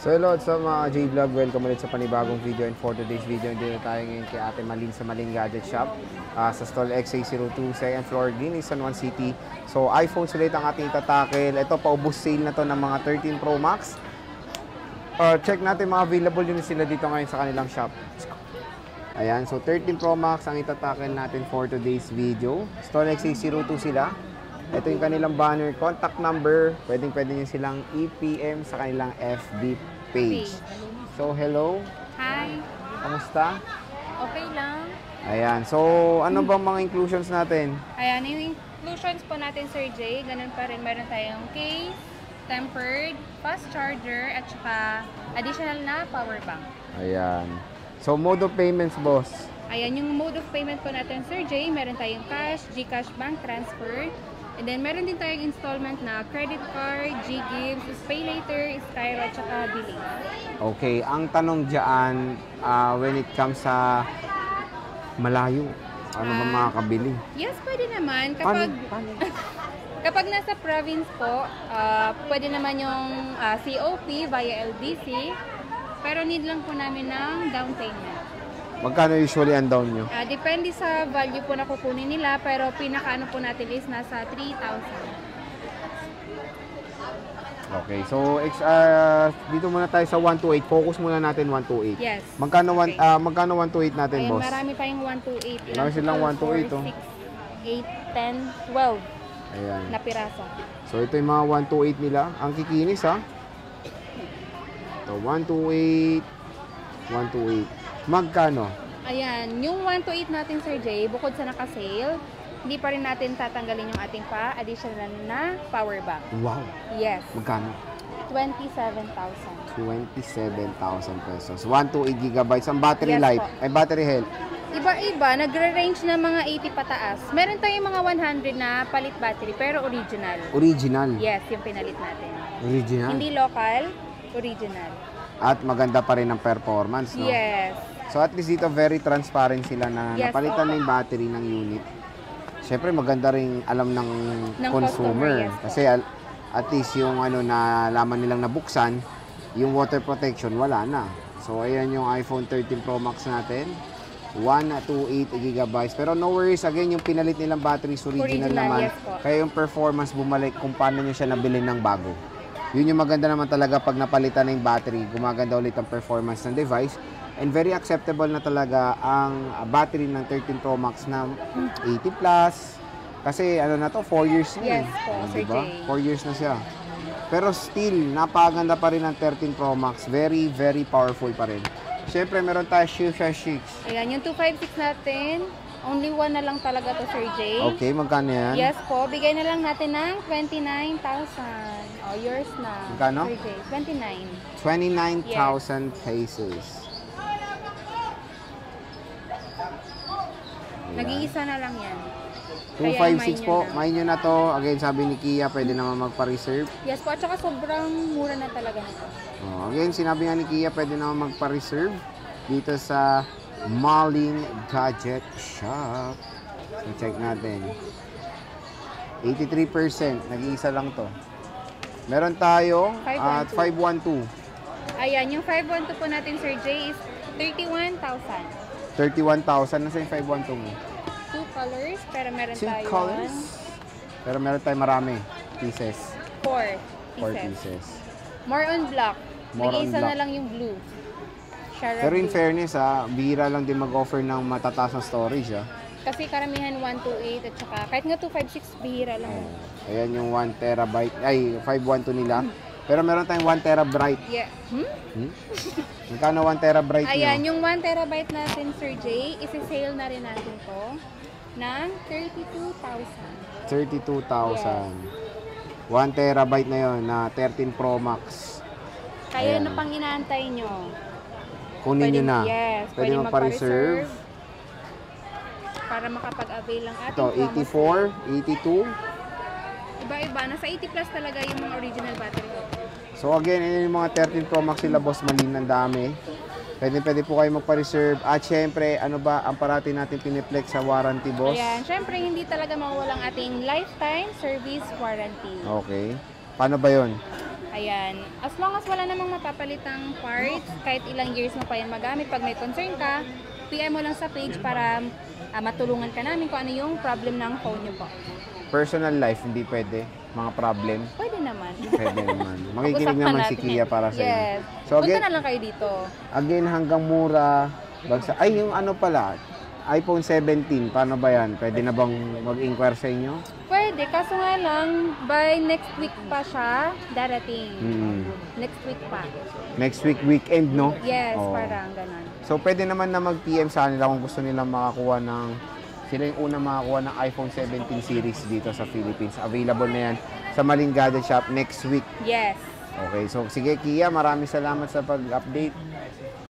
So hello sa mga J-Vlog, welcome ulit sa panibagong video, and for today's video, dito tayo ngayon kay Ate Malin sa Malin Gadget Shop sa stall XA02, 2nd floor, Guinness, San Juan City. So iPhones ulit ang ating itatakil. Ito, paubos sale na to ng mga 13 Pro Max. Check natin mga available yun sila dito ngayon sa kanilang shop. Ayan, so 13 Pro Max ang itatakil natin for today's video. Stall XA02 sila. Ito yung kanilang banner, contact number, pwede nyo silang EPM sa kanilang FB page. So, hello. Hi. Kamusta? Okay lang. Ayan, so ano bang mga inclusions natin? Ayan, yung inclusions po natin, Sir Jay, ganun pa rin. Meron tayong case, tempered, fast charger, at saka additional na power bank. Ayan. So, mode of payments, boss. Ayan, yung mode of payment po natin, Sir Jay, meron tayong cash, GCash, bank transfer. And then, meron din tayong installment na credit card, G-Gives, Pay Later, Skyro, at saka billing. Okay, ang tanong dyan, when it comes sa malayo, ano ba makakabili? Yes, pwede naman. Kapag, kapag nasa province po, pwede naman yung COP via LBC. Pero need lang po namin ng down payment. Magkano usually ang down nyo? Depende sa value po na kukunin nila, pero pinakaano po natin is nasa 3,000. Okay, so dito muna tayo sa 128. Focus muna natin 128. Yes. Magkano Okay. magkano 128 natin, Ayan, boss? marami tayong 128. Marami silang 128, 4, 6, 8, 10, 12 Ayan. na piraso. So ito yung mga 128 nila. Ang kikinis, ha. So 128 128. Magkano? Ayan, yung 128 natin, Sir Jay, bukod sa naka-sale, hindi pa rin natin tatanggalin yung ating additional na power bank. Wow. Yes. Magkano? 27,000. 27,000 pesos. 128 gigabytes. Ang battery Yes life, po. ay battery health. Iba-iba, nagre-range na mga 80 pataas. Meron tayong mga 100 na palit battery, pero original. Original. Yes, yung pinalit natin. Original. Hindi local, original. At maganda pa rin ang performance, no? Yes. So at least dito very transparent sila na Yes, napalitan po. na yung battery ng unit. Siyempre maganda rin alam ng consumer. customer, yes, po. Kasi at least yung ano na laman nilang nabuksan, yung water protection wala na. So ayan yung iPhone 13 Pro Max natin. 128 gigabytes. Pero no worries, again yung pinalit nilang batteries original naman. Yes, po. Kaya yung performance bumalik kung paano nyo siya nabili ng bago. Yun yung maganda naman talaga pag napalitan na yung battery, gumaganda ulit ang performance ng device. And very acceptable na talaga ang battery ng 13 Pro Max na 80 plus. Kasi ano na to, 4 years na. Yes po, Sir diba? Jay. 4 years na siya. Pero still, napakaganda pa rin ng 13 Pro Max. Very, very powerful pa rin. Siyempre, meron tayo Shusha 6. Ayan, yung 256 natin, only one na lang talaga to, Sir Jay. Okay, magkano yan? Yes po, bigay na lang natin ng 29,000. Oh, yours na. Magkano? Sir Jay, 29. 29,000 pesos. Nag-iisa na lang yan. 256 po, Kaya mine nyo na to. Again, sabi ni Kia, pwede naman magpa-reserve. Yes po, at saka sobrang mura na talaga nito. Again, sinabi nga ni Kia, pwede naman magpa-reserve dito sa Malin Gadget Shop. So, check natin. 83%, nag-iisa lang to. Meron tayo at 512. Ayan, yung 512 po natin, Sir Jay, is 31,000. 31,000. Nasa yung 512 mo? 2 colors, pero meron 2 tayong colors. Pero meron tayong marami. Pieces. 4 4 pieces. pieces. More on black. More on Nag-iisa black. na lang yung blue. Shara Pero in blue. fairness, bihira lang din mag-offer ng matataas na storage. Kasi karamihan 128 at saka kahit nga 256 bihira lang. Ayan yung 1 terabyte. Ay, 512 nila. Pero meron tayong 1 terabyte. Yeah. Magkano 1 terabyte Ayan, nyo? yung 1 terabyte natin, Sir Jay, isi-sale na rin natin to ng 32,000. 32,000. 1 terabyte na yon na 13 Pro Max. Kaya Ayan. na pang inaantay nyo. Kunin nyo na. Yes, Pwede magpa-reserve. Para makapag-avail ng ating Ito, promo 84, 82. Iba-iba. Nasa 80 plus talaga yung mga original battery ko. So again, yun yung mga 13 Pro Max sila, Boss Malin, ang dami. Pwede po kayo magpa-reserve. At syempre, ano ba ang parati natin piniplex sa warranty, boss? Ayan, syempre hindi talaga mawawalang ating lifetime service warranty. Okay. Paano ba yon? Ayan. As long as wala namang mapapalitang parts, kahit ilang years mo pa yan magamit, pag may concern ka, PM mo lang sa page para matulungan ka namin kung ano yung problem ng phone nyo po. Personal life, hindi pwede. Mga problem, Pwede naman. pwede naman. Makikinig Pag-usapan naman si natin Kia yan. para sa inyo. Yes. So Punta again, na lang kayo dito. hanggang mura. Ay, yung ano pala, iPhone 17, paano ba yan? Pwede na bang mag-inquire sa inyo? Pwede, kaso nga lang, by next week pa siya darating. Next week pa. Next week, weekend, no? Yes, Oo. parang ganun. So, pwede naman na mag-PM sa kanila kung gusto nilang makakuha ng, sila yung unang makakuha ng iPhone 17 series dito sa Philippines. Available na yan sa Maling Gadget Shop next week. Yes. Okay, so sige Kia, maraming salamat sa pag-update.